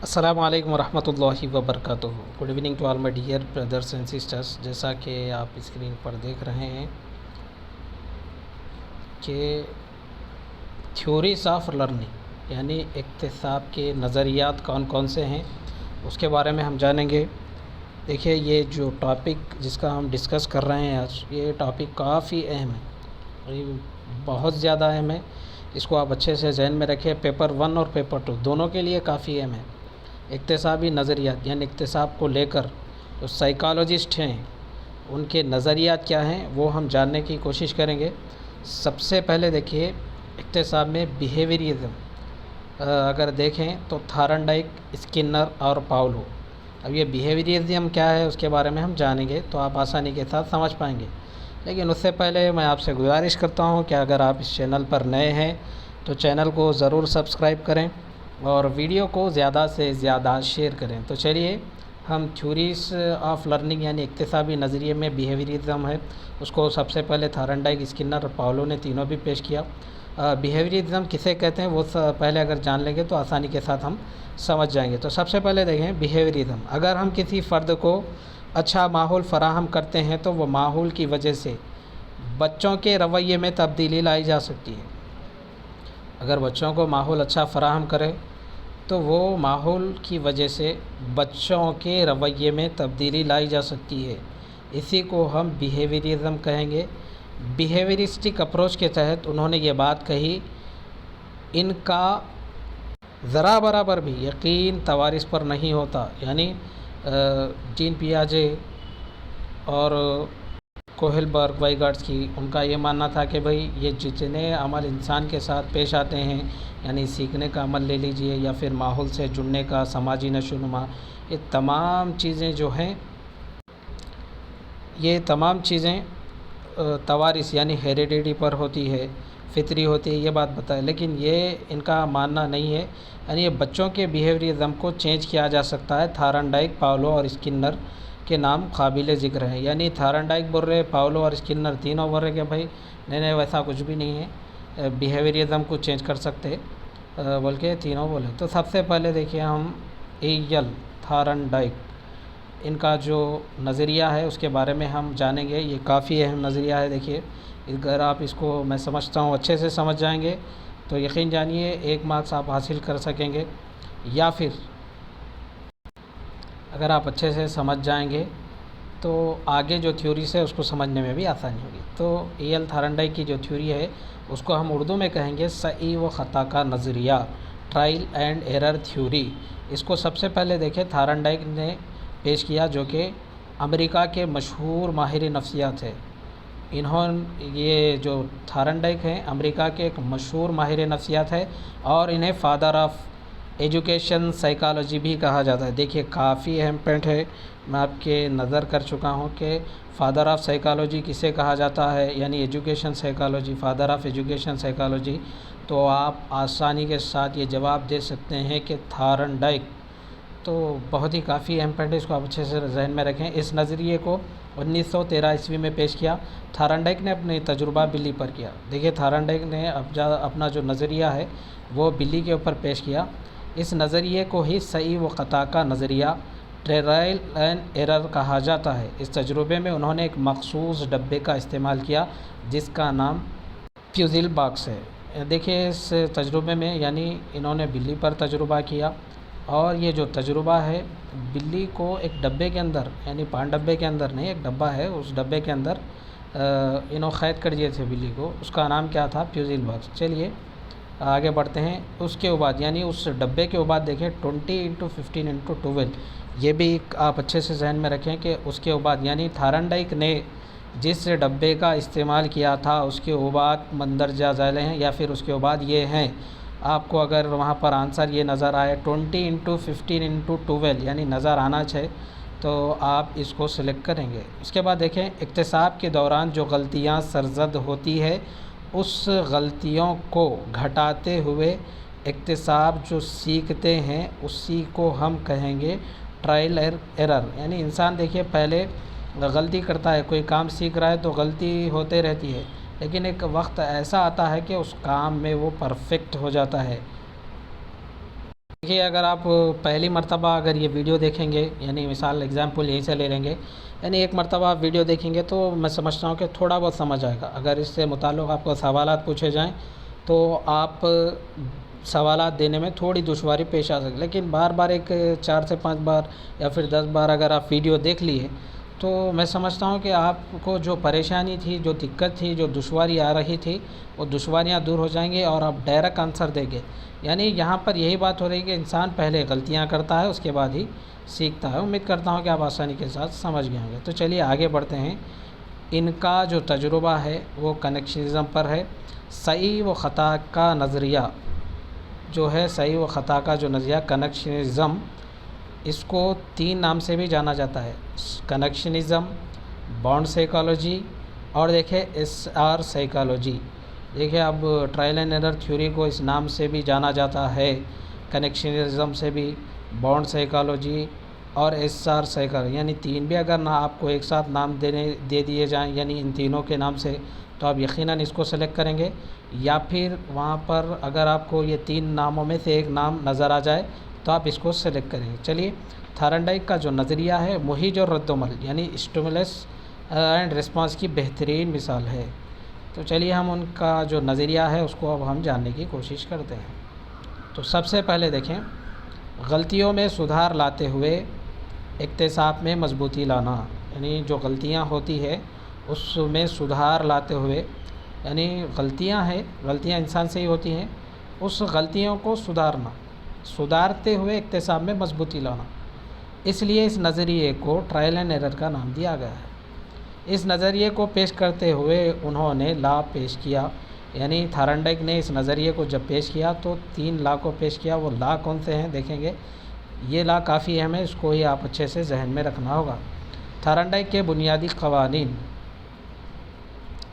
السلام علیکم ورحمۃ اللہ وبرکاتہ۔ Good evening to all my dear brothers and sisters. جیسا کہ آپ اسکرین پر دیکھ رہے ہیں کہ تھیوریز آف لرننگ یعنی اکتساب کے نظریات کون کون سے ہیں اس کے بارے میں ہم جانیں گے۔ دیکھیے، یہ جو ٹاپک جس کا ہم ڈسکس کر رہے ہیں آج، یہ ٹاپک کافی اہم ہے، یہ بہت زیادہ اہم ہے۔ اس کو آپ اچھے سے ذہن میں رکھیں۔ پیپر 1 اور پیپر 2 دونوں کے لیے کافی اہم ہے۔ اکتسابی نظریات یعنی اکتساب کو لے کر جو سائیکالوجسٹ ہیں ان کے نظریات کیا ہیں وہ ہم جاننے کی کوشش کریں گے۔ سب سے پہلے دیکھیے، اکتساب میں بیہیویئرزم اگر دیکھیں تو تھارنڈائک، اسکنر اور پاولو۔ اب یہ بیہیویئرزم کیا ہے اس کے بارے میں ہم جانیں گے تو آپ آسانی کے ساتھ سمجھ پائیں گے۔ لیکن اس سے پہلے میں آپ سے گزارش کرتا ہوں کہ اگر آپ اس چینل پر نئے ہیں تو چینل کو ضرور سبسکرائب کریں اور ویڈیو کو زیادہ سے زیادہ شیئر کریں۔ تو چلیے، ہم تھیوریز آف لرننگ یعنی اکتسابی نظریے میں بیہیویئرزم ہے اس کو سب سے پہلے تھارنڈائک، اسکنر اور پاولو نے تینوں بھی پیش کیا۔ بیہیویئرزم کسے کہتے ہیں وہ پہلے اگر جان لیں گے تو آسانی کے ساتھ ہم سمجھ جائیں گے۔ تو سب سے پہلے دیکھیں بیہیویئرزم، اگر ہم کسی فرد کو اچھا ماحول فراہم کرتے ہیں تو وہ ماحول کی وجہ سے بچوں کے رویے میں تبدیلی لائی جا سکتی ہے۔ اگر بچوں کو ماحول اچھا فراہم کرے تو وہ ماحول کی وجہ سے بچوں کے رویے میں تبدیلی لائی جا سکتی ہے۔ اسی کو ہم بیہیویئرزم کہیں گے۔ بیہیویئرسٹک اپروچ کے تحت انہوں نے یہ بات کہی، ان کا ذرا برابر بھی یقین توارث پر نہیں ہوتا، یعنی جین پیاجے اور کوہلبرگ، وائگاٹسکی، ان کا یہ ماننا تھا کہ بھئی یہ جتنے عمل انسان کے ساتھ پیش آتے ہیں، یعنی سیکھنے کا عمل لے لیجئے یا پھر ماحول سے جڑنے کا، سماجی نشو و نما، یہ تمام چیزیں جو ہیں یہ تمام چیزیں توارث یعنی ہیریڈیٹی پر ہوتی ہے، فطری ہوتی ہے، یہ بات بتائے۔ لیکن یہ ان کا ماننا نہیں ہے، یعنی یہ بچوں کے بیہیویئرزم کو چینج کیا جا سکتا ہے۔ تھارنڈائک، پاولو اور اسکنر کے نام قابل ذکر ہیں، یعنی تھارنڈائک بول رہے، پاولو اور اسکنر تینوں بول رہے کہ بھائی نہیں ویسا کچھ بھی نہیں ہے، بیہیویئرزم کو چینج کر سکتے بول کے تینوں بولے۔ تو سب سے پہلے دیکھیے ہم تھارنڈائک، ان کا جو نظریہ ہے اس کے بارے میں ہم جانیں گے۔ یہ کافی اہم نظریہ ہے۔ دیکھیے، اگر آپ اس کو میں سمجھتا ہوں اچھے سے سمجھ جائیں گے تو یقین جانیے 1 مارکس آپ حاصل کر سکیں گے، یا پھر اگر آپ اچھے سے سمجھ جائیں گے تو آگے جو تھیوریز ہے اس کو سمجھنے میں بھی آسانی ہوگی۔ تو تھارنڈائک کی جو تھیوری ہے اس کو ہم اردو میں کہیں گے صحیح و خطا کا نظریہ، ٹرائل اینڈ ایرر تھیوری۔ اس کو سب سے پہلے دیکھیں تھارنڈائک نے پیش کیا، جو کہ امریکہ کے مشہور ماہر نفسیات ہے۔ یہ جو تھارنڈائک ہیں امریکہ کے ایک مشہور ماہر نفسیات ہے اور انہیں فادر آف ایجوکیشن سائیکالوجی بھی کہا جاتا ہے۔ دیکھیے، کافی اہم پوائنٹ ہے، میں آپ کے نظر کر چکا ہوں کہ فادر آف سائیکالوجی کسے کہا جاتا ہے، یعنی education psychology, father of education psychology. تو آپ آسانی کے ساتھ یہ جواب دے سکتے ہیں کہ تھارنڈائک۔ تو بہت ہی کافی اہم پوائنٹ ہے، اس کو آپ اچھے سے ذہن میں رکھیں۔ اس نظریے کو 1913 عیسوی میں پیش کیا۔ تھارنڈائک نے اپنے تجربہ بلی پر کیا۔ دیکھیے، تھارنڈائک نے اپنا جو نظریہ ہے وہ بلی کے اوپر پیش کیا۔ اس نظریے کو ہی صحیح و خطا کا نظریہ، ٹرائل اینڈ ایرر کہا جاتا ہے۔ اس تجربے میں انہوں نے ایک مخصوص ڈبے کا استعمال کیا جس کا نام پیوزل باکس ہے۔ دیکھیے، اس تجربے میں یعنی انہوں نے بلی پر تجربہ کیا، اور یہ جو تجربہ ہے بلی کو ایک ڈبے کے اندر، یعنی پان ڈبے کے اندر نہیں، ایک ڈبہ ہے، اس ڈبے کے اندر انہوں قید کر دیے تھے بلی کو، اس کا نام کیا تھا؟ پیوزل باکس۔ چلیے آگے بڑھتے ہیں۔ اس کے بعد یعنی اس ڈبے کے بعد دیکھیں 20x15x12، یہ بھی آپ اچھے سے ذہن میں رکھیں کہ اس کے بعد یعنی تھارنڈائک نے جس ڈبے کا استعمال کیا تھا اس کے بعد مندرجہ ذیل ہیں، یا پھر اس کے بعد یہ ہیں۔ آپ کو اگر وہاں پر آنسر یہ نظر آئے 20x15x12 یعنی نظر آنا چاہے تو آپ اس کو سلیکٹ کریں گے۔ اس کے بعد دیکھیں اکتساب کے دوران جو غلطیاں سرزد ہوتی ہے اس غلطیوں کو گھٹاتے ہوئے اکتساب جو سیکھتے ہیں اسی کو ہم کہیں گے ٹرائل ایرر۔ یعنی انسان دیکھیے پہلے غلطی کرتا ہے، کوئی کام سیکھ رہا ہے تو غلطی ہوتے رہتی ہے، لیکن ایک وقت ایسا آتا ہے کہ اس کام میں وہ پرفیکٹ ہو جاتا ہے۔ دیکھیے اگر آپ پہلی مرتبہ اگر یہ ویڈیو دیکھیں گے، یعنی مثال ایگزامپل یہیں سے لے لیں گے، یعنی ایک مرتبہ آپ ویڈیو دیکھیں گے تو میں سمجھتا ہوں کہ تھوڑا بہت سمجھ آئے گا۔ اگر اس سے متعلق آپ کو سوالات پوچھے جائیں تو آپ سوالات دینے میں تھوڑی دشواری پیش آ سکتی، لیکن بار بار ایک 4 سے 5 بار یا پھر 10 بار اگر آپ ویڈیو دیکھ لیے تو میں سمجھتا ہوں کہ آپ کو جو پریشانی تھی، جو دقت تھی، جو دشواری آ رہی تھی، وہ دشواریاں دور ہو جائیں گی اور آپ ڈائریکٹ آنسر دیں گے۔ یعنی یہاں پر یہی بات ہو رہی ہے کہ انسان پہلے غلطیاں کرتا ہے، اس کے بعد ہی سیکھتا ہے۔ امید کرتا ہوں کہ آپ آسانی کے ساتھ سمجھ گئے ہوں گے۔ تو چلیے آگے بڑھتے ہیں۔ ان کا جو تجربہ ہے وہ کنیکشنزم پر ہے۔ صحیح و خطا کا نظریہ جو ہے، صحیح و خطا کا جو نظریہ کنیکشنزم، اس کو 3 نام سے بھی جانا جاتا ہے: کنیکشنزم، بانڈ سائیکالوجی اور دیکھیں SR سائیکالوجی۔ دیکھیں اب ٹرائل اینڈ ایرر تھیوری کو اس نام سے بھی جانا جاتا ہے، کنیکشنزم سے بھی، بانڈ سائیکالوجی اور SR سائیکالوجی، یعنی 3 بھی اگر نہ آپ کو ایک ساتھ نام دے دیے جائیں، یعنی ان تینوں کے نام سے، تو آپ یقیناً اس کو سلیکٹ کریں گے۔ یا پھر وہاں پر اگر آپ کو یہ 3 ناموں میں سے ایک نام نظر آ جائے تو آپ اس کو سلیکٹ کریں گے۔ چلیے، تھارنڈائک کا جو نظریہ ہے محیج اور رد و عمل، یعنی اسٹیمولس اینڈ رسپانس کی بہترین مثال ہے۔ تو چلیے ہم ان کا جو نظریہ ہے اس کو اب ہم جاننے کی کوشش کرتے ہیں۔ تو سب سے پہلے دیکھیں، غلطیوں میں سدھار لاتے ہوئے اکتساب میں مضبوطی لانا، یعنی جو غلطیاں ہوتی ہے اس میں سدھار لاتے ہوئے، یعنی غلطیاں انسان سے ہی ہوتی ہیں، اس غلطیوں کو سدھارتے ہوئے اکتساب میں مضبوطی لانا۔ اس لیے اس نظریے کو ٹرائل اینڈ ایرر کا نام دیا گیا ہے۔ اس نظریے کو پیش کرتے ہوئے انہوں نے لا پیش کیا، یعنی تھارنڈائک نے اس نظریے کو جب پیش کیا تو 3 لا کو پیش کیا۔ وہ لا کون سے ہیں دیکھیں گے، یہ لا کافی اہم ہے، اس کو ہی آپ اچھے سے ذہن میں رکھنا ہوگا۔ تھارنڈائک کے بنیادی قوانین،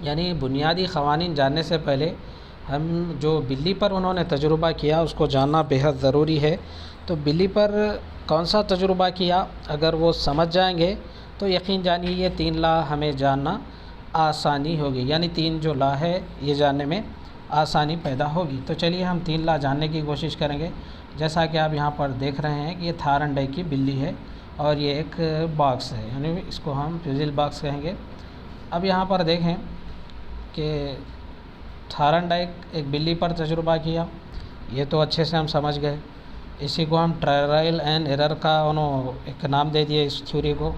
یعنی بنیادی قوانین جاننے سے پہلے ہم جو بلی پر انہوں نے تجربہ کیا اس کو جاننا بیحد ضروری ہے۔ تو بلی پر کون سا تجربہ کیا، اگر وہ سمجھ جائیں گے تو یقین جانیے یہ 3 لا ہمیں جاننا آسانی ہوگی، یعنی 3 جو لا ہے یہ جاننے میں آسانی پیدا ہوگی۔ تو چلیے ہم 3 لا جاننے کی کوشش کریں گے۔ جیسا کہ آپ یہاں پر دیکھ رہے ہیں کہ یہ تھارنڈائک کی بلی ہے اور یہ ایک باکس ہے، یعنی اس کو ہم پزل باکس کہیں گے۔ اب یہاں پر دیکھیں کہ تھارنڈائک ایک بلی پر تجربہ کیا، یہ تو اچھے سے ہم سمجھ گئے۔ اسی کو ہم ٹرائل اینڈ ایرر کا ایک نام دے دیے اس تھیوری کو۔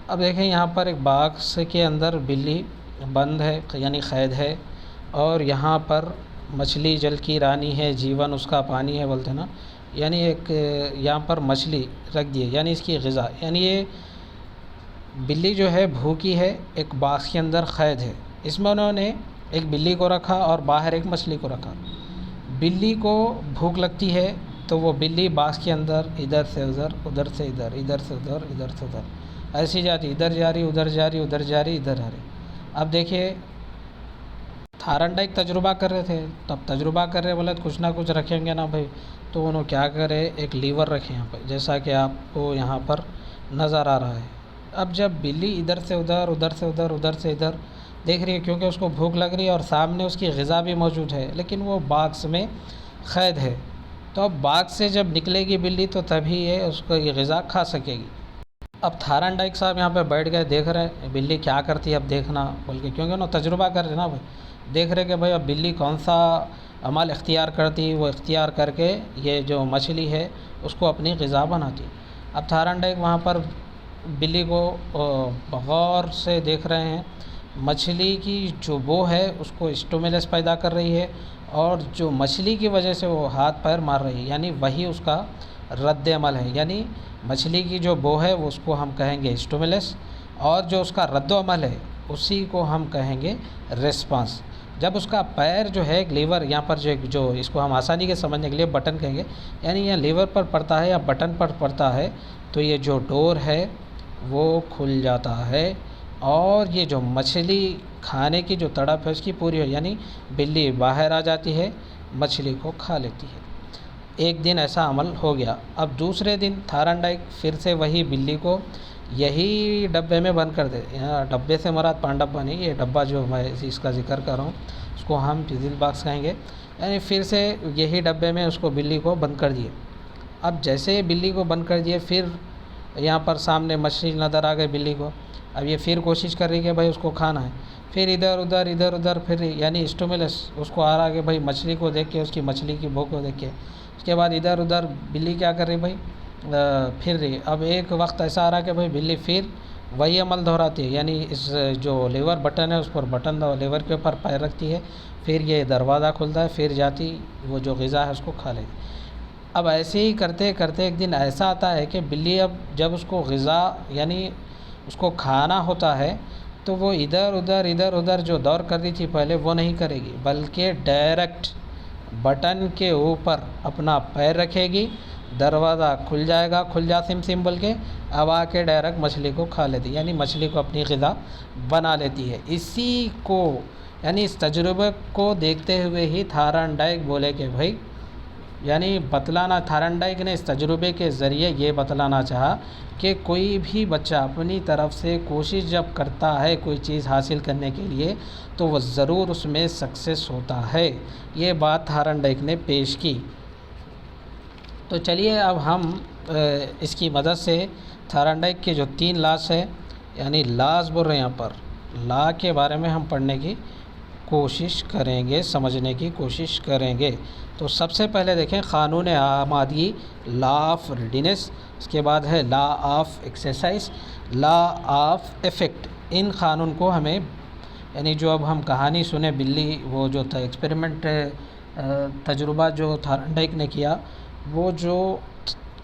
اب دیکھیں یہاں پر ایک باکس کے اندر بلی بند ہے، یعنی قید ہے، اور یہاں پر مچھلی جل کی رانی ہے، جیون اس کا پانی ہے بولتے نا، یعنی ایک یہاں پر مچھلی رکھ دی ہے، یعنی اس کی غذا، یعنی یہ بلی جو ہے بھوکی ہے، ایک باکس کے اندر قید ہے۔ اس میں انہوں نے ایک بلی کو رکھا اور باہر ایک مچھلی کو رکھا۔ بلی کو بھوک لگتی ہے تو وہ بلی باکس کے اندر ادھر سے ادھر، ادھر سے ادھر، ادھر سے ادھر، ادھر سے ادھر ایسی جاتی، ادھر جا رہی، ادھر جا رہی، ادھر جا رہی، ادھر آ رہی۔ اب دیکھیے تھارنڈائک تجربہ کر رہے تھے، تب تجربہ کر رہے بولے کچھ نہ کچھ رکھیں گے نا بھائی، تو انہوں کیا کرے، ایک لیور رکھے یہاں پہ، جیسا کہ آپ کو یہاں پر نظر آ رہا ہے۔ اب جب بلی ادھر سے ادھر، ادھر سے ادھر، ادھر سے ادھر دیکھ رہی ہے، کیونکہ اس کو بھوک لگ رہی ہے اور سامنے اس کی غذا بھی موجود ہے، لیکن وہ باکس میں قید ہے، تو اب باکس سے جب نکلے گی بلی تو تبھی یہ اس کو یہ غذا کھا سکے گی۔ اب تھارنڈائک صاحب یہاں پہ بیٹھ گئے، دیکھ رہے بلی کیا کرتی ہے، اب دیکھنا بول کے، کیونکہ انہوں تجربہ کر رہے نا بھائی، دیکھ رہے کہ بھائی اب بلی کون سا عمل اختیار کرتی، وہ اختیار کر کے یہ جو مچھلی ہے اس کو اپنی غذا بناتی۔ اب تھارنڈائک وہاں پر بلی کو غور سے دیکھ رہے ہیں، مچھلی کی جو بو ہے اس کو اسٹیمولس پیدا کر رہی ہے، اور جو مچھلی کی وجہ سے وہ ہاتھ پیر مار رہی ہے، یعنی وہی اس کا رد عمل ہے، یعنی مچھلی کی جو بو ہے وہ اس کو ہم کہیں گے اسٹیمولس، اور جو اس کا رد و عمل ہے اسی کو ہم کہیں گے ریسپانس۔ جب اس کا پیر جو ہے ایک لیور یہاں پر جو اس کو ہم آسانی کے سمجھنے کے لیے بٹن کہیں گے، یعنی یہ لیور پر پڑتا ہے یا بٹن پر پڑتا ہے تو یہ جو ڈور ہے وہ کھل جاتا ہے، اور یہ جو مچھلی کھانے کی جو تڑپ ہے اس کی پوری ہو، یعنی بلی باہر آ جاتی ہے، مچھلی کو کھا لیتی ہے۔ ایک دن ایسا عمل ہو گیا۔ اب دوسرے دن تھارنڈائک پھر سے وہی بلی کو یہی ڈبے میں بند کر دے، یہاں ڈبے سے مراد پان ڈبہ نہیں، یہ ڈبہ جو میں اس کا ذکر کر رہا ہوں اس کو ہم پزل باکس کہیں گے، یعنی پھر سے یہی ڈبے میں اس کو بلی کو بند کر دیے۔ اب جیسے بلی کو بند کر دیے، پھر یہاں پر سامنے مچھلی نظر آ گئی بلی کو، اب یہ پھر کوشش کر رہی کہ بھائی اس کو کھانا ہے، پھر ادھر ادھر پھر یعنی اسٹوملس اس کو آ رہا کہ بھائی مچھلی کو دیکھ کے، اس کی مچھلی کی بھوک کو دیکھ کے، اس کے بعد ادھر ادھر بلی کیا کر رہی بھائی، پھر رہی۔ اب ایک وقت ایسا آ رہا کہ بھائی بلی پھر وہی عمل دہراتی ہے، یعنی اس جو لیور بٹن ہے اس پر بٹن لیور کے اوپر پیر رکھتی ہے، پھر یہ دروازہ کھلتا ہے، پھر جاتی وہ جو غذا ہے اس کو کھا لیتی۔ اب ایسے ہی کرتے کرتے ایک دن ایسا آتا ہے کہ بلی اب جب اس کو غذا یعنی اس کو کھانا ہوتا ہے تو وہ ادھر ادھر جو دور کر رہی تھی پہلے وہ نہیں کرے گی، بلکہ ڈائریکٹ بٹن کے اوپر اپنا پیر رکھے گی، دروازہ کھل جائے گا، کھل جا سم سم بول کے اب آ کے ڈائریکٹ مچھلی کو کھا لیتی، یعنی مچھلی کو اپنی غذا بنا لیتی ہے۔ اسی کو یعنی اس تجربے کو دیکھتے ہوئے ہی تھارنڈائک بولے کہ بھائی یعنی بتلانا، تھارنڈائک نے اس تجربے کے ذریعے یہ بتلانا چاہا کہ کوئی بھی بچہ اپنی طرف سے کوشش جب کرتا ہے کوئی چیز حاصل کرنے کے لیے تو وہ ضرور اس میں سکسیس ہوتا ہے۔ یہ بات تھارنڈائک نے پیش کی۔ تو چلیے اب ہم اس کی مدد سے تھارنڈائک کے جو 3 لاز ہے، یعنی لاز بول رہے ہیں یہاں پر، لا کے بارے میں ہم پڑھنے کی کوشش کریں گے، سمجھنے کی کوشش کریں گے۔ تو سب سے پہلے دیکھیں قانون آمادگی، لا آف ریڈینس، اس کے بعد ہے law of exercise, law of effect. ان قانون کو ہمیں یعنی جو اب ہم کہانی سنیں بلی وہ جو ایکسپیریمنٹ تجربہ جو تھارنڈائک نے کیا، وہ جو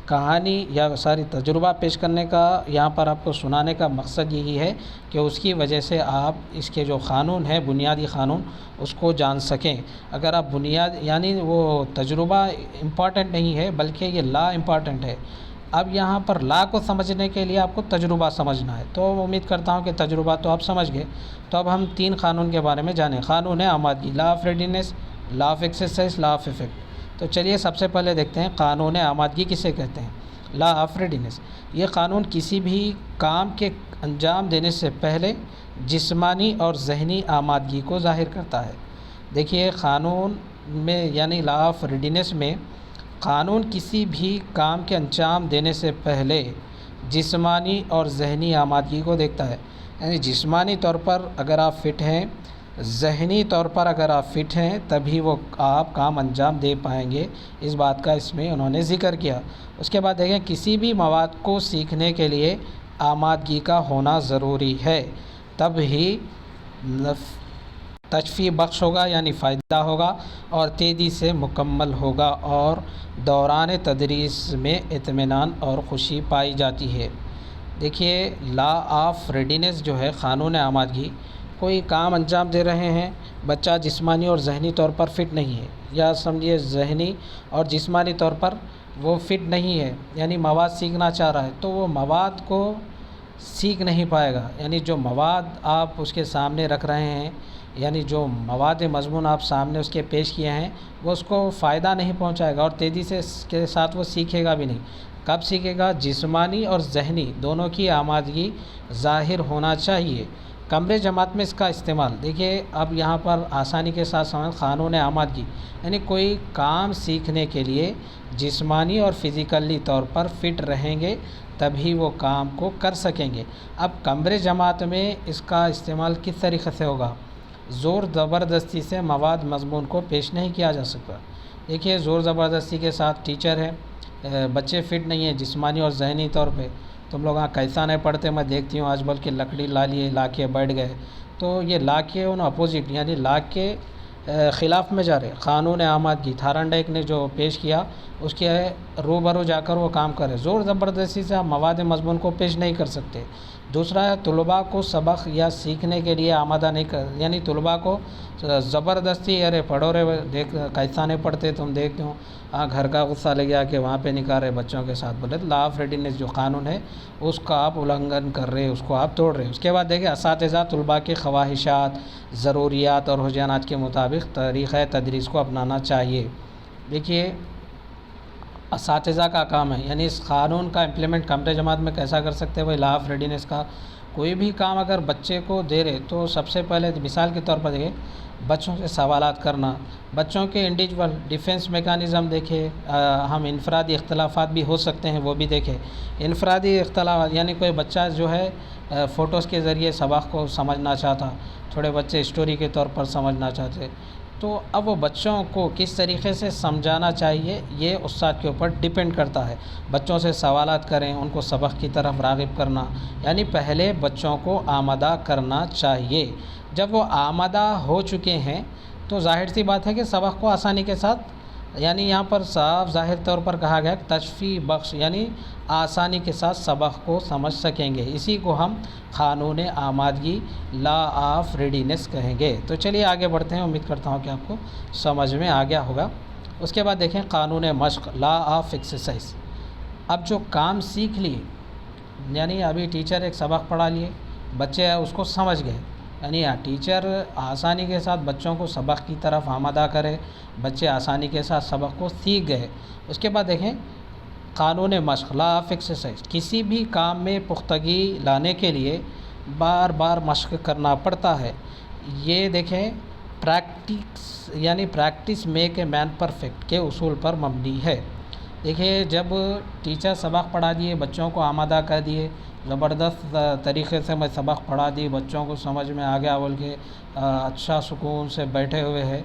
کہانی یا ساری تجربہ پیش کرنے کا یہاں پر آپ کو سنانے کا مقصد یہی ہے کہ اس کی وجہ سے آپ اس کے جو قانون ہے بنیادی قانون اس کو جان سکیں۔ اگر آپ بنیاد یعنی وہ تجربہ امپورٹنٹ نہیں ہے بلکہ یہ لا امپورٹنٹ ہے۔ اب یہاں پر لا کو سمجھنے کے لیے آپ کو تجربہ سمجھنا ہے، تو امید کرتا ہوں کہ تجربہ تو آپ سمجھ گئے۔ تو اب ہم 3 قانون کے بارے میں جانیں۔ قانون آمادگی، law of readiness, law of exercise, law of effect. تو چلیے سب سے پہلے دیکھتے ہیں قانون آمادگی کسے کہتے ہیں۔ لا آف ریڈینس، یہ قانون کسی بھی کام کے انجام دینے سے پہلے جسمانی اور ذہنی آمادگی کو ظاہر کرتا ہے۔ دیکھیے قانون میں یعنی لا آف ریڈینس میں قانون کسی بھی کام کے انجام دینے سے پہلے جسمانی اور ذہنی آمادگی کو دیکھتا ہے، یعنی جسمانی طور پر اگر آپ فٹ ہیں، ذہنی طور پر اگر آپ فٹ ہیں تبھی وہ آپ کام انجام دے پائیں گے، اس بات کا اس میں انہوں نے ذکر کیا۔ اس کے بعد دیکھیں کسی بھی مواد کو سیکھنے کے لیے آمادگی کا ہونا ضروری ہے، تب ہی تشفی بخش ہوگا یعنی فائدہ ہوگا اور تیزی سے مکمل ہوگا اور دوران تدریس میں اطمینان اور خوشی پائی جاتی ہے۔ دیکھیے لا آف ریڈینس جو ہے قانون آمادگی، کوئی کام انجام دے رہے ہیں، بچہ جسمانی اور ذہنی طور پر فٹ نہیں ہے، یا سمجھیے ذہنی اور جسمانی طور پر وہ فٹ نہیں ہے، یعنی مواد سیکھنا چاہ رہا ہے تو وہ مواد کو سیکھ نہیں پائے گا، یعنی جو مواد آپ اس کے سامنے رکھ رہے ہیں، یعنی جو مواد مضمون آپ سامنے اس کے پیش کیے ہیں وہ اس کو فائدہ نہیں پہنچائے گا اور تیزی سے اس کے ساتھ وہ سیکھے گا بھی نہیں۔ کب سیکھے گا؟ جسمانی اور ذہنی دونوں کی آمادگی ظاہر ہونا چاہیے۔ کمرے جماعت میں اس کا استعمال دیکھیے، اب یہاں پر آسانی کے ساتھ سمجھ، قانون آمادگی یعنی کوئی کام سیکھنے کے لیے جسمانی اور فزیکلی طور پر فٹ رہیں گے تبھی وہ کام کو کر سکیں گے۔ اب کمرے جماعت میں اس کا استعمال کس طریقے سے ہوگا؟ زور زبردستی سے مواد مضمون کو پیش نہیں کیا جا سکتا۔ دیکھیے زور زبردستی کے ساتھ ٹیچر ہے، بچے فٹ نہیں ہیں جسمانی اور ذہنی طور پہ، تم لوگ کیسا نہیں پڑھتے، میں دیکھتی ہوں آج بل کے لکڑی لا لیے، لا کے بیٹھ گئے، تو یہ لا کے ان اپوزٹ یعنی لا کے خلاف میں جا رہے۔ قانون آمادگی تھارنڈائک نے جو پیش کیا اس کے روبرو جا کر وہ کام کرے، زور زبردستی سے آپ مواد مضمون کو پیش نہیں کر سکتے۔ دوسرا ہے طلباء کو سبق یا سیکھنے کے لیے آمادہ نہیں کر، یعنی طلباء کو زبردستی ارے پڑھو رے، دیکھ کیسا نہیں پڑھتے تم دیکھتے ہو، گھر کا غصہ لے گیا کہ وہاں پہ نکال رہے بچوں کے ساتھ، بولے لا آف ریڈینس جو قانون ہے اس کا آپ النگھن کر رہے، اس کو آپ توڑ رہے۔ اس کے بعد دیکھیں اساتذہ طلباء کے خواہشات، ضروریات اور رجحانات کے مطابق طریقہ تدریس کو اپنانا چاہیے۔ دیکھیے اساتذہ کا کام ہے، یعنی اس قانون کا امپلیمنٹ کمرے جماعت میں کیسا کر سکتے ہیں؟ بھائی لا آف ریڈینس کا کوئی بھی کام اگر بچے کو دے رہے تو سب سے پہلے مثال کے طور پر دیکھیں بچوں سے سوالات کرنا، بچوں کے انڈیویجول ڈیفنس میکانزم دیکھے، ہم انفرادی اختلافات بھی ہو سکتے ہیں وہ بھی دیکھیں۔ انفرادی اختلافات یعنی کوئی بچہ جو ہے فوٹوز کے ذریعے سبق کو سمجھنا چاہتا، تھوڑے بچے اسٹوری کے طور پر سمجھنا چاہتے، تو اب وہ بچوں کو کس طریقے سے سمجھانا چاہیے یہ استاد کے اوپر ڈیپینڈ کرتا ہے۔ بچوں سے سوالات کریں، ان کو سبق کی طرف راغب کرنا، یعنی پہلے بچوں کو آمادہ کرنا چاہیے۔ جب وہ آمادہ ہو چکے ہیں تو ظاہر سی بات ہے کہ سبق کو آسانی کے ساتھ، یعنی یہاں پر صاف ظاہر طور پر کہا گیا تشفیع بخش، یعنی آسانی کے ساتھ سبق کو سمجھ سکیں گے۔ اسی کو ہم قانون آمادگی، لا آف ریڈینس کہیں گے۔ تو چلیے آگے بڑھتے ہیں، امید کرتا ہوں کہ آپ کو سمجھ میں آ گیا ہوگا۔ اس کے بعد دیکھیں قانون مشق، لا آف ایکسرسائز۔ اب جو کام سیکھ لیے، یعنی ابھی ٹیچر ایک سبق پڑھا لیے، بچے اس کو سمجھ گئے، یعنی ٹیچر آسانی کے ساتھ بچوں کو سبق کی طرف آمادہ کرے، بچے آسانی کے ساتھ سبق کو سیکھ گئے۔ اس کے بعد دیکھیں قانون مشق، لا آف ایکسرسائز۔ کسی بھی کام میں پختگی لانے کے لیے بار بار مشق کرنا پڑتا ہے۔ یہ دیکھیں practice make a man perfect کے اصول پر مبنی ہے۔ دیکھیے جب ٹیچر سبق پڑھا دیے، بچوں کو آمادہ کر دیے، زبردست طریقے سے میں سبق پڑھا دی، بچوں کو سمجھ میں آ گیا بول کے اچھا سکون سے بیٹھے ہوئے ہیں،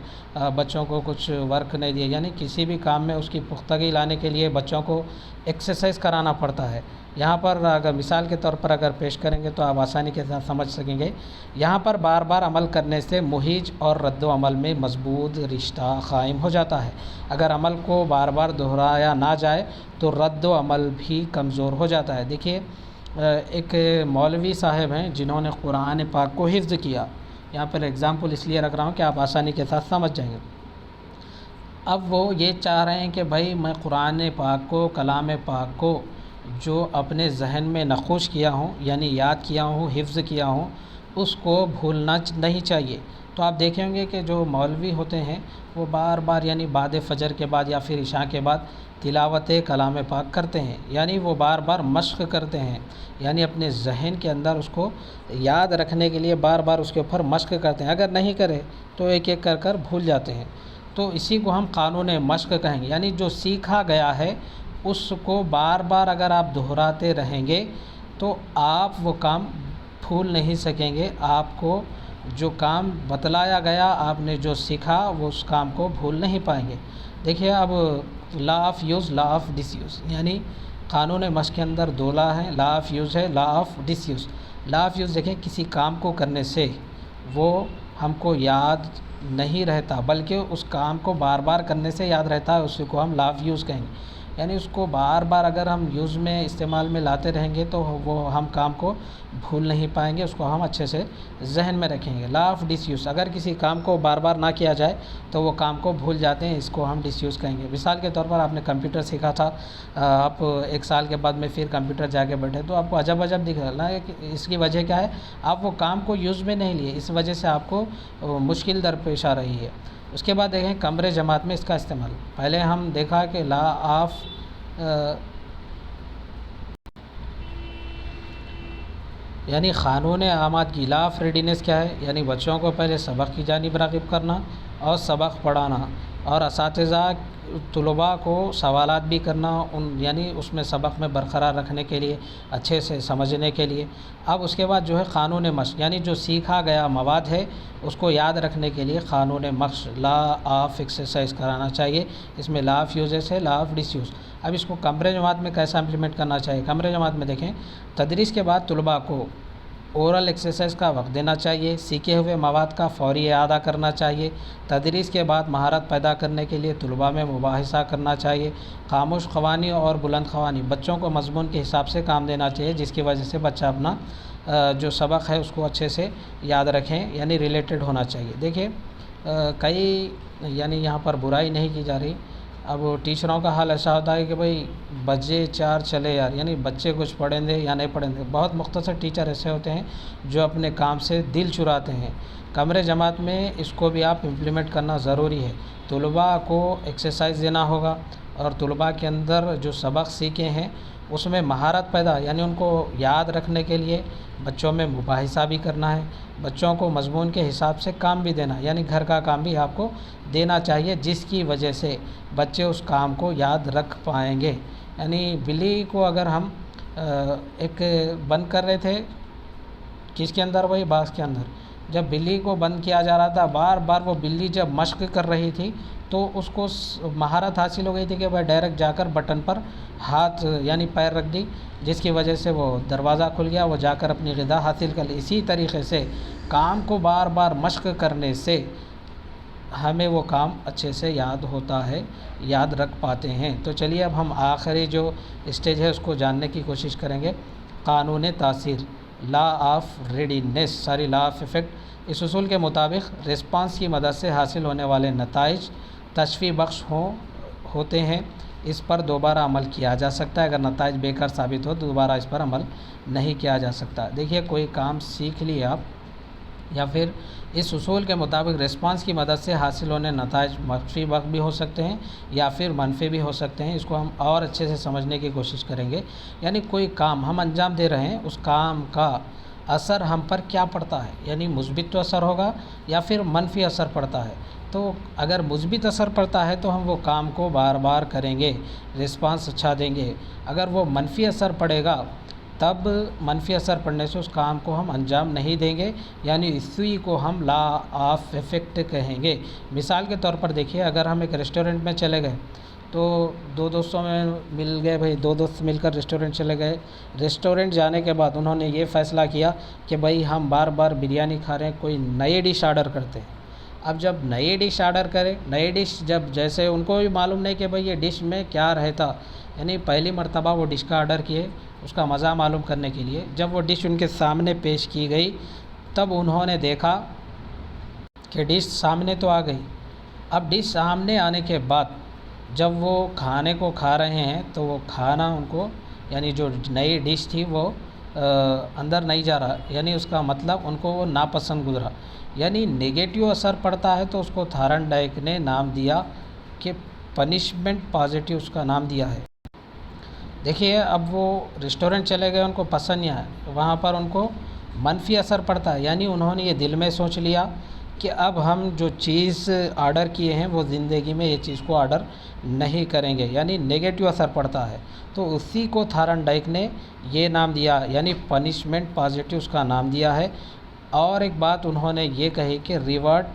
بچوں کو کچھ ورک نہیں دیا، یعنی کسی بھی کام میں اس کی پختگی لانے کے لیے بچوں کو ایکسرسائز کرانا پڑتا ہے۔ یہاں پر اگر مثال کے طور پر اگر پیش کریں گے تو آپ آسانی کے ساتھ سمجھ سکیں گے۔ یہاں پر بار بار عمل کرنے سے مہیج اور رد و عمل میں مضبوط رشتہ قائم ہو جاتا ہے۔ اگر عمل کو بار بار دہرایا نہ جائے تو رد و عمل بھی کمزور ہو جاتا ہے۔ دیکھیے ایک مولوی صاحب ہیں جنہوں نے قرآن پاک کو حفظ کیا، یہاں پر اگزامپل اس لیے رکھ رہا ہوں کہ آپ آسانی کے ساتھ سمجھ جائیں گے۔ اب وہ یہ چاہ رہے ہیں کہ بھائی میں قرآن پاک کو، کلام پاک کو جو اپنے ذہن میں نقوش کیا ہوں، یعنی یاد کیا ہوں، حفظ کیا ہوں، اس کو بھولنا نہیں چاہیے۔ تو آپ دیکھیں گے کہ جو مولوی ہوتے ہیں وہ بار بار یعنی بعد فجر کے بعد یا پھر عشاء کے بعد تلاوت کلام پاک کرتے ہیں، یعنی وہ بار بار مشق کرتے ہیں، یعنی اپنے ذہن کے اندر اس کو یاد رکھنے کے لیے بار بار اس کے اوپر مشق کرتے ہیں۔ اگر نہیں کرے تو ایک ایک کر کر بھول جاتے ہیں۔ تو اسی کو ہم قانون مشق کہیں گے، یعنی جو سیکھا گیا ہے اس کو بار بار اگر آپ دہراتے رہیں گے تو آپ وہ کام بھول نہیں سکیں گے۔ آپ کو جو کام بتلایا گیا، آپ نے جو سیکھا، وہ اس کام کو بھول نہیں پائیں گے۔ دیکھیے اب law of use, law of disuse, یعنی قانون مشق کے اندر دو لا ہیں، لا آف یوز ہے، law of disuse. Law of use دیکھیں کسی کام کو کرنے سے وہ ہم کو یاد نہیں رہتا، بلکہ اس کام کو بار بار کرنے سے یاد رہتا ہے، اسی کو ہم لا آف یوز کہیں گے۔ یعنی اس کو بار بار اگر ہم یوز میں استعمال میں لاتے رہیں گے تو وہ ہم کام کو بھول نہیں پائیں گے، اس کو ہم اچھے سے ذہن میں رکھیں گے۔ لا آف ڈس یوز، اگر کسی کام کو بار بار نہ کیا جائے تو وہ کام کو بھول جاتے ہیں، اس کو ہم ڈس یوز کہیں گے۔ مثال کے طور پر آپ نے کمپیوٹر سیکھا تھا، آپ ایک سال کے بعد میں پھر کمپیوٹر جا کے بیٹھے تو آپ کو عجب دکھ رہا ہے کہ اس کی وجہ کیا ہے؟ آپ وہ کام کو یوز میں نہیں لیے، اس وجہ سے آپ کو مشکل درپیش آ رہی ہے۔ اس کے بعد دیکھیں کمرے جماعت میں اس کا استعمال، پہلے ہم دیکھا کہ لا آف یعنی قانون آمادگی، لا آف ریڈینس کیا ہے؟ یعنی بچوں کو پہلے سبق کی جانب راغب کرنا اور سبق پڑھانا، اور اساتذہ طلباء کو سوالات بھی کرنا، یعنی اس میں سبق میں برقرار رکھنے کے لیے، اچھے سے سمجھنے کے لیے۔ اب اس کے بعد جو ہے قانون مشق، یعنی جو سیکھا گیا مواد ہے اس کو یاد رکھنے کے لیے قانون مشق، لا آف ایکسرسائز کرانا چاہیے۔ اس میں لا آف یوزز ہے، لا آف ڈس یوز۔ اب اس کو کمرے جماعت میں کیسا امپلیمنٹ کرنا چاہیے؟ کمرے جماعت میں دیکھیں تدریس کے بعد طلباء کو اورل ایکسرسائز کا وقت دینا چاہیے، سیکھے ہوئے مواد کا فوری اعادہ کرنا چاہیے، تدریس کے بعد مہارت پیدا کرنے کے لیے طلباء میں مباحثہ کرنا چاہیے، خاموش خوانی اور بلند خوانی، بچوں کو مضمون کے حساب سے کام دینا چاہیے جس کی وجہ سے بچہ اپنا جو سبق ہے اس کو اچھے سے یاد رکھیں، یعنی ریلیٹڈ ہونا چاہیے۔ دیکھیں کئی یعنی یہاں پر برائی نہیں کی جا رہی، اب ٹیچروں کا حال ایسا ہوتا ہے کہ بھئی بجے 4 چلے یار، یعنی بچے کچھ پڑھیں دے یا نہیں پڑھیں دے۔ بہت مختصر ٹیچر ایسے ہوتے ہیں جو اپنے کام سے دل چراتے ہیں۔ کمرے جماعت میں اس کو بھی آپ امپلیمنٹ کرنا ضروری ہے۔ طلباء کو ایکسرسائز دینا ہوگا، اور طلباء کے اندر جو سبق سیکھے ہیں اس میں مہارت پیدا، یعنی ان کو یاد رکھنے کے لیے بچوں میں مباحثہ بھی کرنا ہے، بچوں کو مضمون کے حساب سے کام بھی دینا، یعنی گھر کا کام بھی آپ کو دینا چاہیے، جس کی وجہ سے بچے اس کام کو یاد رکھ پائیں گے۔ یعنی بلی کو اگر ہم ایک بند کر رہے تھے کس کے اندر، وہی باکس کے اندر، جب بلی کو بند کیا جا رہا تھا بار بار وہ بلی جب مشق کر رہی تھی تو اس کو مہارت حاصل ہو گئی تھی کہ وہ ڈائریکٹ جا کر بٹن پر ہاتھ یعنی پیر رکھ دی، جس کی وجہ سے وہ دروازہ کھل گیا، وہ جا کر اپنی غذا حاصل کر لی۔ اسی طریقے سے کام کو بار بار مشق کرنے سے ہمیں وہ کام اچھے سے یاد ہوتا ہے، یاد رکھ پاتے ہیں۔ تو چلیے اب ہم آخری جو اسٹیج ہے اس کو جاننے کی کوشش کریں گے۔ قانون تاثیر، لا آف ریڈینس، ساری لا آف افیکٹ۔ اس اصول کے مطابق رسپانس کی مدد سے حاصل ہونے والے نتائج تشفیع بخش ہوتے ہیں، اس پر دوبارہ عمل کیا جا سکتا ہے، اگر نتائج بیکار ثابت ہو تو دوبارہ اس پر عمل نہیں کیا جا سکتا۔ دیکھیے کوئی کام سیکھ لیے آپ، یا پھر اس اصول کے مطابق رسپانس کی مدد سے حاصل ہونے نتائج تشفیع بخش بھی ہو سکتے ہیں یا پھر منفی بھی ہو سکتے ہیں۔ اس کو ہم اور اچھے سے سمجھنے کی کوشش کریں گے۔ یعنی کوئی کام ہم انجام دے رہے ہیں، اس کام کا اثر ہم پر کیا پڑتا ہے، یعنی مثبت تو اثر ہوگا یا پھر منفی اثر پڑتا ہے۔ تو اگر مثبت اثر پڑتا ہے تو ہم وہ کام کو بار بار کریں گے، رسپانس اچھا دیں گے۔ اگر وہ منفی اثر پڑے گا تب منفی اثر پڑنے سے اس کام کو ہم انجام نہیں دیں گے، یعنی اسی کو ہم لا آف افیکٹ کہیں گے۔ مثال کے طور پر دیکھیے، اگر ہم ایک ریسٹورنٹ میں چلے گئے تو دو دوستوں میں مل گئے، بھائی دو دوست مل کر ریسٹورنٹ چلے گئے۔ ریسٹورنٹ جانے کے بعد انہوں نے یہ فیصلہ کیا کہ بھائی ہم بار بار بریانی کھا رہے ہیں، کوئی نئی ڈش آرڈر کرتے ہیں۔ اب جب نئی ڈش آرڈر کرے، نئی ڈش جب جیسے ان کو بھی معلوم نہیں کہ بھائی یہ ڈش میں کیا رہتا، یعنی پہلی مرتبہ وہ ڈش کا آرڈر کیے اس کا مزہ معلوم کرنے کے لیے، جب وہ ڈش ان کے سامنے پیش کی گئی تب انہوں نے دیکھا کہ ڈش سامنے تو آ گئی۔ اب ڈش سامنے آنے کے بعد جب وہ کھانے کو کھا رہے ہیں تو وہ کھانا ان کو، یعنی جو نئی ڈش تھی وہ اندر نہیں جا رہا، یعنی اس کا مطلب ان کو وہ ناپسند گزرا، یعنی نگیٹیو اثر پڑتا ہے۔ تو اس کو تھارن ڈائک نے نام دیا کہ پنشمنٹ پازیٹیو، اس کا نام دیا ہے۔ دیکھیے اب وہ ریسٹورنٹ چلے گئے، ان کو پسند نہیں آیا، وہاں پر ان کو منفی اثر پڑتا ہے، یعنی انہوں نے یہ دل میں سوچ لیا کہ اب ہم جو چیز آرڈر کیے ہیں وہ زندگی میں یہ چیز کو آرڈر نہیں کریں گے، یعنی نیگیٹو اثر پڑتا ہے۔ تو اسی کو تھارن ڈائک نے یہ نام دیا، یعنی پنشمنٹ پازیٹیو اس کا نام دیا ہے۔ اور ایک بات انہوں نے یہ کہی کہ ریوارڈ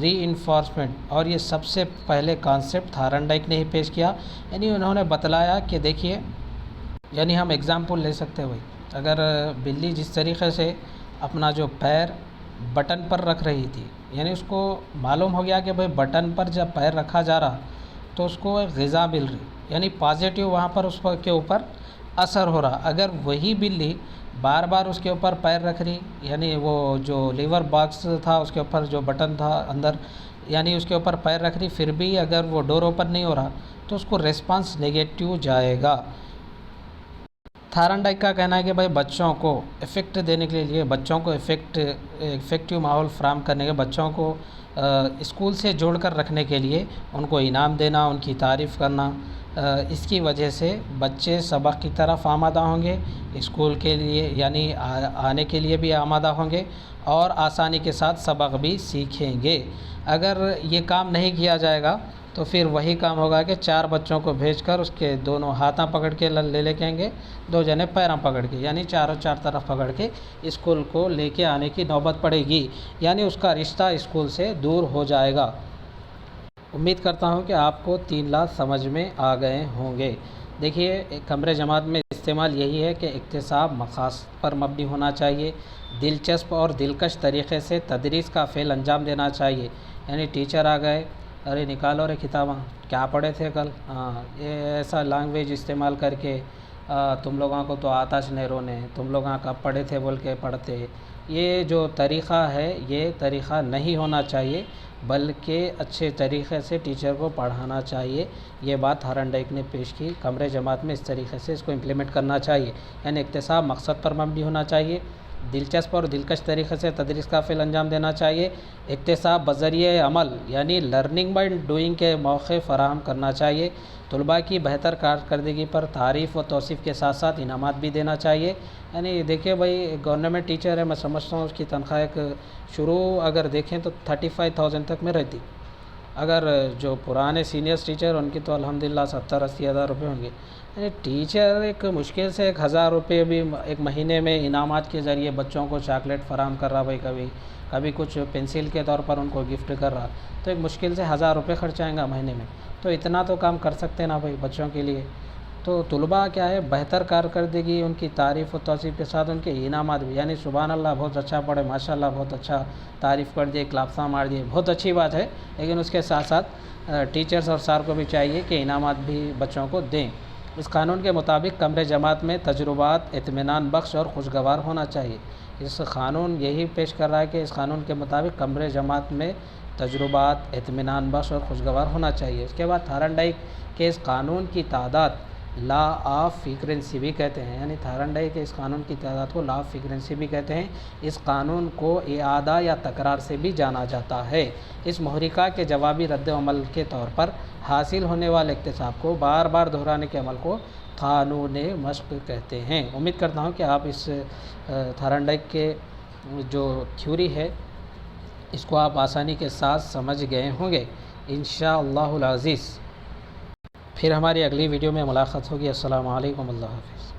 ری انفورسمنٹ، اور یہ سب سے پہلے کانسیپٹ تھارن ڈائک نے ہی پیش کیا، یعنی انہوں نے بتلایا کہ دیکھیے، یعنی ہم ایگزامپل لے سکتے ہوئے، اگر بلی جس طریقے سے اپنا جو پیر بٹن پر رکھ رہی تھی، یعنی اس کو معلوم ہو گیا کہ بھائی بٹن پر جب پیر رکھا جا رہا تو اس کو ایک غذا مل رہی، یعنی پازیٹیو وہاں پر اس کے اوپر اثر ہو رہا۔ اگر وہی بلی بار بار اس کے اوپر پیر رکھ رہی، یعنی وہ جو لیور باکس تھا اس کے اوپر جو بٹن تھا اندر، یعنی اس کے اوپر پیر رکھ رہی، پھر بھی اگر وہ ڈور اوپن نہیں ہو رہا تو اس کو ریسپانس نگیٹیو جائے گا۔ تھارن ڈائک کا کہنا ہے کہ بھائی بچوں کو افیکٹ دینے کے لیے، بچوں کو افیکٹو ماحول فراہم کرنے کے، بچوں کو اسکول سے جوڑ کر رکھنے کے لیے ان کو انعام دینا، ان کی تعریف کرنا، اس کی وجہ سے بچے سبق کی طرف آمادہ ہوں گے، اسکول کے لیے یعنی آنے کے لیے بھی آمادہ ہوں گے اور آسانی کے ساتھ سبق بھی سیکھیں گے۔ اگر یہ کام نہیں کیا جائے گا تو پھر وہی کام ہوگا کہ چار بچوں کو بھیج کر اس کے دونوں ہاتھاں پکڑ کے لے کہیں گے، دو جنے پیراں پکڑ کے، یعنی چاروں چار طرف پکڑ کے اسکول کو لے کے آنے کی نوبت پڑے گی، یعنی اس کا رشتہ اسکول سے دور ہو جائے گا۔ امید کرتا ہوں کہ آپ کو 3 لا سمجھ میں آ گئے ہوں گے۔ دیکھیے کمرے جماعت میں استعمال یہی ہے کہ اکتساب مقاصد پر مبنی ہونا چاہیے، دلچسپ اور دلکش طریقے سے تدریس کا فعل انجام دینا چاہیے، یعنی ٹیچر آ گئے، ارے نکالو رے کتاباں، کیا پڑھے تھے کل، یہ ایسا لینگویج استعمال کر کے تم لوگوں کو تو آتش نہیں رونے، تم لوگ کب پڑھے تھے بول کے پڑھتے، یہ جو طریقہ ہے یہ طریقہ نہیں ہونا چاہیے، بلکہ اچھے طریقے سے ٹیچر کو پڑھانا چاہیے۔ یہ بات تھارن ڈائک نے پیش کی، کمرے جماعت میں اس طریقے سے اس کو امپلیمنٹ کرنا چاہیے، یعنی اکتساب مقصد پر مبنی ہونا چاہیے، دلچسپ اور دلکش طریقے سے تدریس کا فعل انجام دینا چاہیے۔ اکتساب بذریعہ عمل یعنی لرننگ بائی ڈوئنگ کے موقع فراہم کرنا چاہیے۔ طلباء کی بہتر کارکردگی پر تعریف و توصیف کے ساتھ ساتھ انعامات بھی دینا چاہیے۔ یعنی دیکھیے بھائی، گورنمنٹ ٹیچر ہے، میں سمجھتا ہوں اس کی تنخواہ ایک شروع اگر دیکھیں تو 35,000 تک میں رہتی۔ اگر جو پرانے سینئرس ٹیچر ان کی تو الحمدللہ 70-80 ہزار روپے ہوں گے۔ یعنی ٹیچر ایک مشکل سے 1,000 روپے بھی ایک مہینے میں انعامات کے ذریعے بچوں کو چاکلیٹ فراہم کر رہا بھائی، کبھی کچھ پنسل کے طور پر ان کو گفٹ کر رہا، تو ایک مشکل سے 1,000 روپے خرچ آئیں گا مہینے میں، تو اتنا تو کام کر سکتے ہیں نا بھائی بچوں کے لیے۔ تو طلباء کیا ہے، بہتر کارکردگی، ان کی تعریف و توصیف کے ساتھ ان کے انعامات بھی، یعنی سبحان اللہ بہت اچھا پڑھے، ماشاءاللہ بہت اچھا تعریف کر دیے، کلاپساں مار دیے، بہت اچھی بات ہے، لیکن اس کے ساتھ ساتھ ٹیچرز اور سار کو بھی چاہیے کہ انعامات بھی بچوں کو دیں۔ اس قانون کے مطابق کمرے جماعت میں تجربات اطمینان بخش اور خوشگوار ہونا چاہیے۔ اس قانون یہی پیش کر رہا ہے کہ اس قانون کے مطابق کمرے جماعت میں تجربات اطمینان بخش اور خوشگوار ہونا چاہیے۔ اس کے بعد تھارنڈائک کے اس قانون کی تعداد لا آف فریکوینسی بھی کہتے ہیں، یعنی تھارنڈائک کے اس قانون کی تعداد کو لا آف فریکوینسی بھی کہتے ہیں۔ اس قانون کو اعادہ یا تکرار سے بھی جانا جاتا ہے۔ اس محرکہ کے جوابی رد عمل کے طور پر حاصل ہونے والے اکتساب کو بار بار دہرانے کے عمل کو قانون مشق کہتے ہیں۔ امید کرتا ہوں کہ آپ اس تھارنڈائک کے جو تھیوری ہے اس کو آپ آسانی کے ساتھ سمجھ گئے ہوں گے انشاءاللہ العزیز۔ پھر ہماری اگلی ویڈیو میں ملاقات ہوگی۔ السلام علیکم، اللہ حافظ۔